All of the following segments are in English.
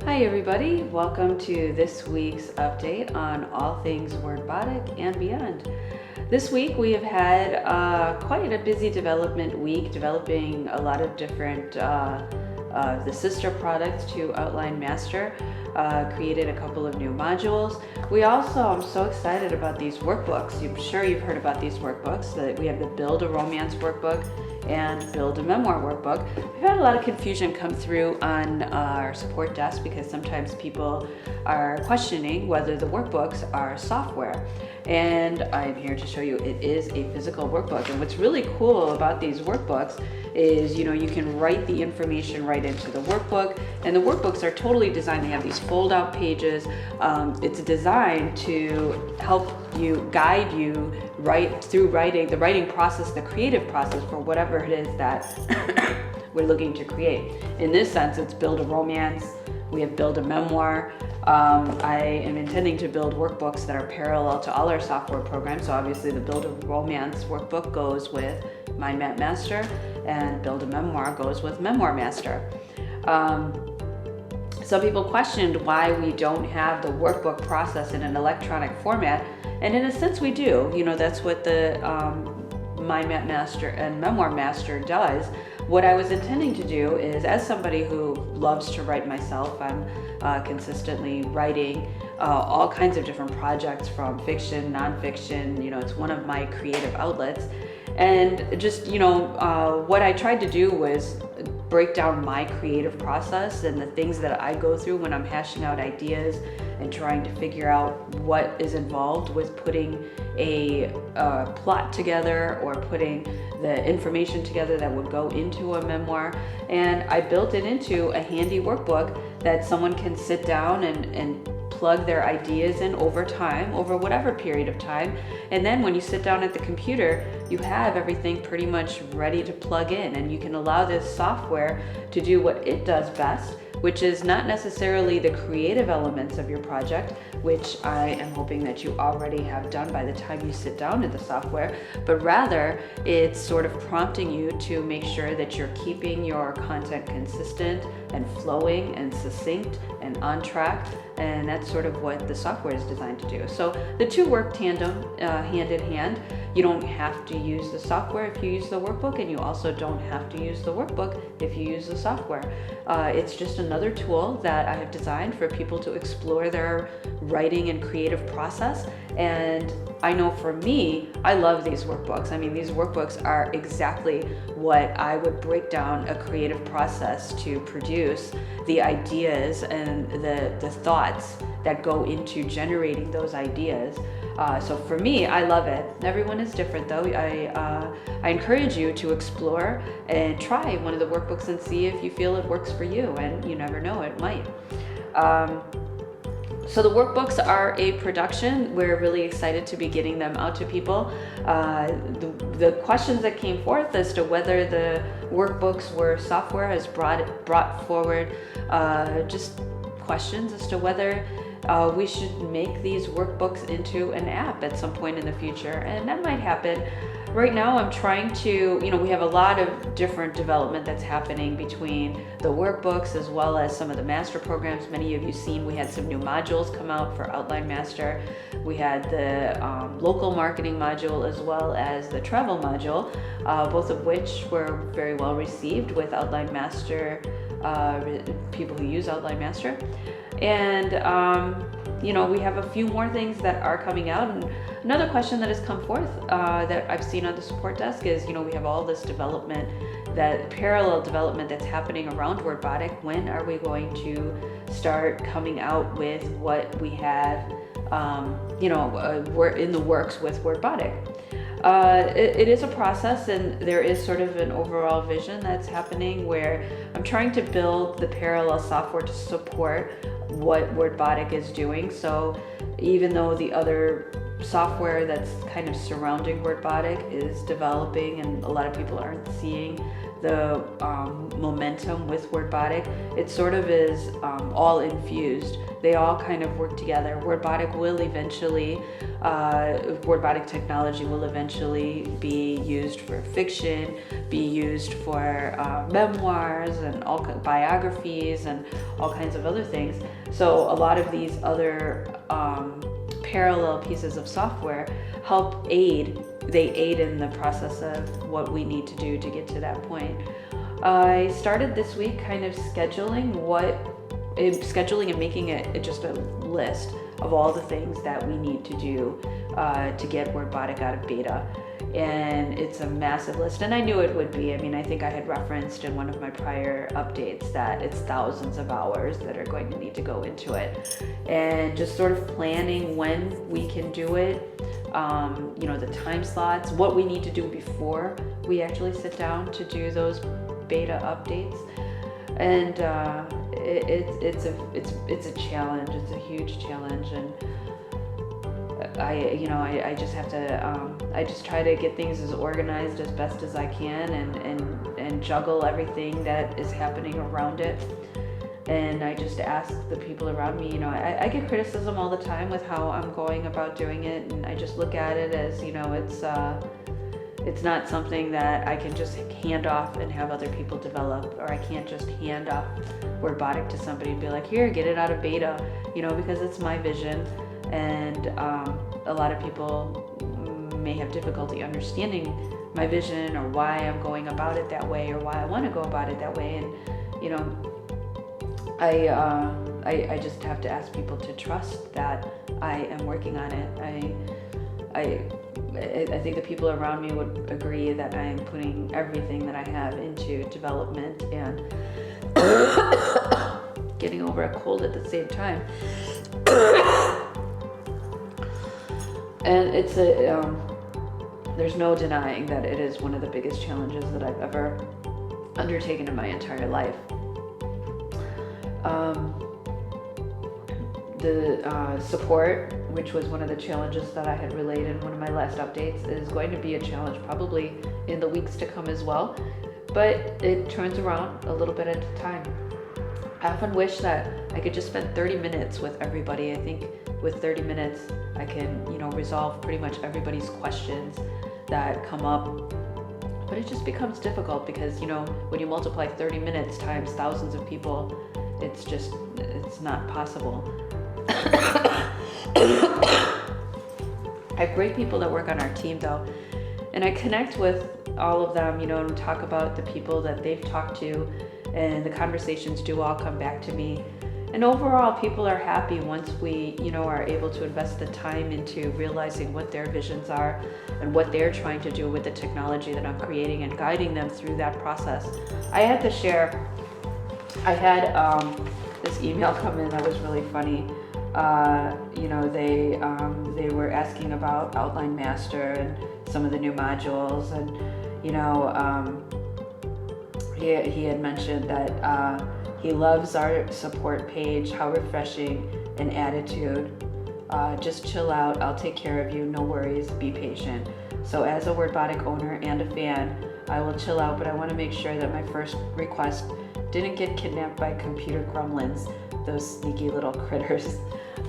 Hi everybody, welcome to this week's update on all things WordBotic and beyond. This week we have had quite a busy development week, developing a lot of different the sister products to Outline Master, created a couple of new modules. We also, I'm so excited about these workbooks. I'm sure you've heard about these workbooks. We have the Build a Romance workbook and Build a Memoir workbook. We've had a lot of confusion come through on our support desk because sometimes people are questioning whether the workbooks are software. And I'm here to show you it is a physical workbook. And what's really cool about these workbooks is, you can write the information right into the workbook, and the workbooks are totally designed. They have these fold-out pages. It's designed to help you, guide you right through the writing process, the creative process for whatever it is that we're looking to create. In this sense, it's Build a Romance. We have Build a Memoir. I am intending to build workbooks that are parallel to all our software programs. So obviously the Build a Romance workbook goes with Mind Map Master, and Build a Memoir goes with Memoir Master. Some people questioned why we don't have the workbook process in an electronic format, and in a sense we do. That's what the Mind Map Master and Memoir Master does. What I was intending to do is, as somebody who loves to write myself, I'm consistently writing all kinds of different projects, from fiction, nonfiction. It's one of my creative outlets. And just, what I tried to do was break down my creative process and the things that I go through when I'm hashing out ideas and trying to figure out what is involved with putting a plot together or putting the information together that would go into a memoir. And I built it into a handy workbook that someone can sit down and plug their ideas in over time, over whatever period of time. And then when you sit down at the computer, you have everything pretty much ready to plug in, and you can allow this software to do what it does best, which is not necessarily the creative elements of your project, which I am hoping that you already have done by the time you sit down in the software, but rather it's sort of prompting you to make sure that you're keeping your content consistent and flowing and succinct and on track. And that's sort of what the software is designed to do. So the two work tandem, hand in hand. You don't have to use the software if you use the workbook, and you also don't have to use the workbook if you use the software. It's just another tool that I have designed for people to explore their writing and creative process. And I know for me, I love these workbooks. I mean, these workbooks are exactly what I would break down a creative process to produce the ideas and the thoughts that go into generating those ideas. So for me, I love it. Everyone is different though. I encourage you to explore and try one of the workbooks and see if you feel it works for you, and you never know, it might. So the workbooks are a production. We're really excited to be getting them out to people. The questions that came forth as to whether the workbooks were software has brought forward just questions as to whether we should make these workbooks into an app at some point in the future, and that might happen. Right now I'm trying to, we have a lot of different development that's happening between the workbooks as well as some of the master programs. Many of you seen we had some new modules come out for Outline Master. We had the local marketing module as well as the travel module, both of which were very well received with Outline Master, people who use Outline Master. And we have a few more things that are coming out. And another question that has come forth that I've seen on the support desk is, we have all this development, that parallel development that's happening around WordBotic. When are we going to start coming out with what we have, we're in the works with WordBotic? It is a process, and there is sort of an overall vision that's happening where I'm trying to build the parallel software to support what WordBotic is doing. So even though the other software that's kind of surrounding WordBotic is developing and a lot of people aren't seeing the momentum with WordBotic. It sort of is all infused. They all kind of work together. WordBotic technology will eventually be used for fiction, be used for memoirs and all biographies and all kinds of other things. So a lot of these other parallel pieces of software they aid in the process of what we need to do to get to that point. I started this week kind of scheduling and making it just a list of all the things that we need to do to get WordBotic out of beta. And it's a massive list, and I knew it would be. I mean, I think I had referenced in one of my prior updates that it's thousands of hours that are going to need to go into it, and just sort of planning when we can do it, the time slots, what we need to do before we actually sit down to do those beta updates. And it's a challenge. It's a huge challenge, and I just have to I just try to get things as organized as best as I can, and juggle everything that is happening around it. And I just ask the people around me, I get criticism all the time with how I'm going about doing it, and I just look at it as, it's not something that I can just hand off and have other people develop, or I can't just hand off WordBotic to somebody and be like, here, get it out of beta, because it's my vision. And a lot of people may have difficulty understanding my vision, or why I'm going about it that way, or why I want to go about it that way. And I just have to ask people to trust that I am working on it. I think the people around me would agree that I am putting everything that I have into development and getting over a cold at the same time. And it's there's no denying that it is one of the biggest challenges that I've ever undertaken in my entire life. The support, which was one of the challenges that I had relayed in one of my last updates, is going to be a challenge probably in the weeks to come as well, but it turns around a little bit at a time. I often wish that I could just spend 30 minutes with everybody. I think with 30 minutes I can, resolve pretty much everybody's questions that come up. But it just becomes difficult because, when you multiply 30 minutes times thousands of people, it's not possible. I have great people that work on our team though, and I connect with all of them, and talk about the people that they've talked to, and the conversations do all come back to me. And overall, people are happy once we, are able to invest the time into realizing what their visions are and what they're trying to do with the technology that I'm creating, and guiding them through that process. I had to share, I had this email come in that was really funny. They were asking about Outline Master and some of the new modules, and he had mentioned that he loves our support page, how refreshing, and attitude. Just chill out, I'll take care of you, no worries, be patient. So as a WordBotic owner and a fan, I will chill out, but I want to make sure that my first request didn't get kidnapped by computer gremlins, those sneaky little critters.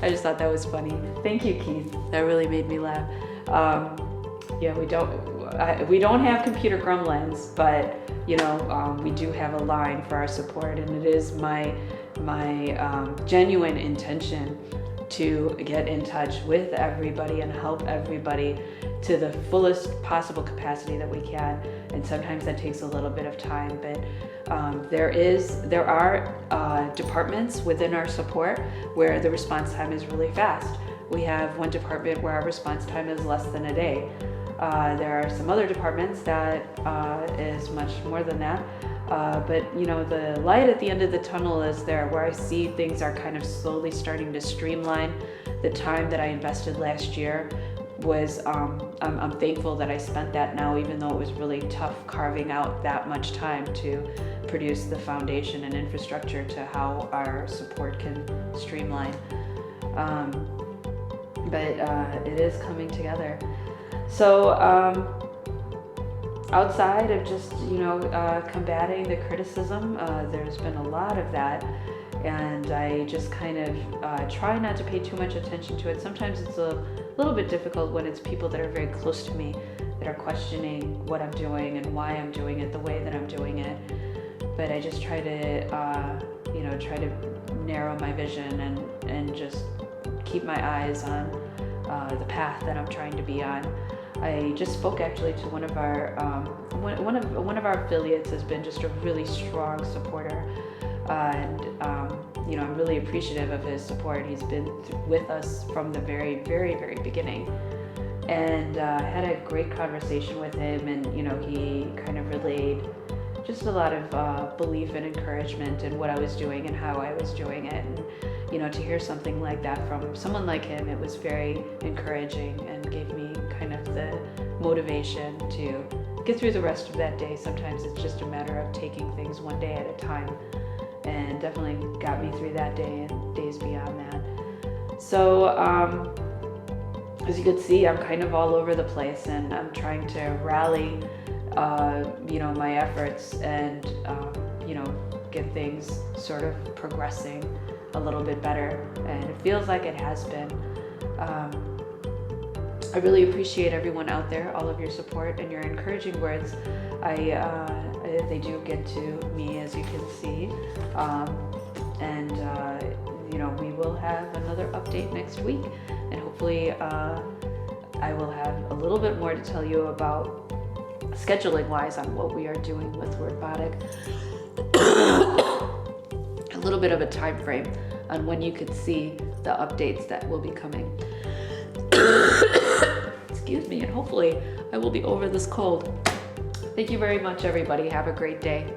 I just thought that was funny. Thank you, Keith. That really made me laugh. We don't have computer gremlins, but we do have a line for our support, and it is my genuine intention to get in touch with everybody and help everybody to the fullest possible capacity that we can. And sometimes that takes a little bit of time, but there are departments within our support where the response time is really fast. We have one department where our response time is less than a day. There are some other departments that is much more than that. But the light at the end of the tunnel is there, where I see things are kind of slowly starting to streamline. The time that I invested last year was, I'm thankful that I spent that now, even though it was really tough carving out that much time to produce the foundation and infrastructure to how our support can streamline. But it is coming together. So outside of just, combating the criticism, there's been a lot of that. And I just kind of try not to pay too much attention to it. Sometimes it's a little bit difficult when it's people that are very close to me that are questioning what I'm doing and why I'm doing it the way that I'm doing it. But I just try to, try to narrow my vision and just keep my eyes on the path that I'm trying to be on. I just spoke actually to one of our one of our affiliates has been just a really strong supporter, and I'm really appreciative of his support. He's been with us from the very, very, very beginning, and had a great conversation with him, and he kind of relayed just a lot of belief and encouragement in what I was doing and how I was doing it. And to hear something like that from someone like him, it was very encouraging and gave me kind of the motivation to get through the rest of that day. Sometimes it's just a matter of taking things one day at a time, and definitely got me through that day and days beyond that. So as you can see, I'm kind of all over the place, and I'm trying to rally my efforts and get things sort of progressing a little bit better, and it feels like it has been. I really appreciate everyone out there, all of your support and your encouraging words. They do get to me, as you can see, and we will have another update next week, and hopefully I will have a little bit more to tell you about scheduling wise on what we are doing with WordBotic. A little bit of a time frame on when you could see the updates that will be coming. Excuse me, and hopefully I will be over this cold. Thank you very much, everybody. Have a great day.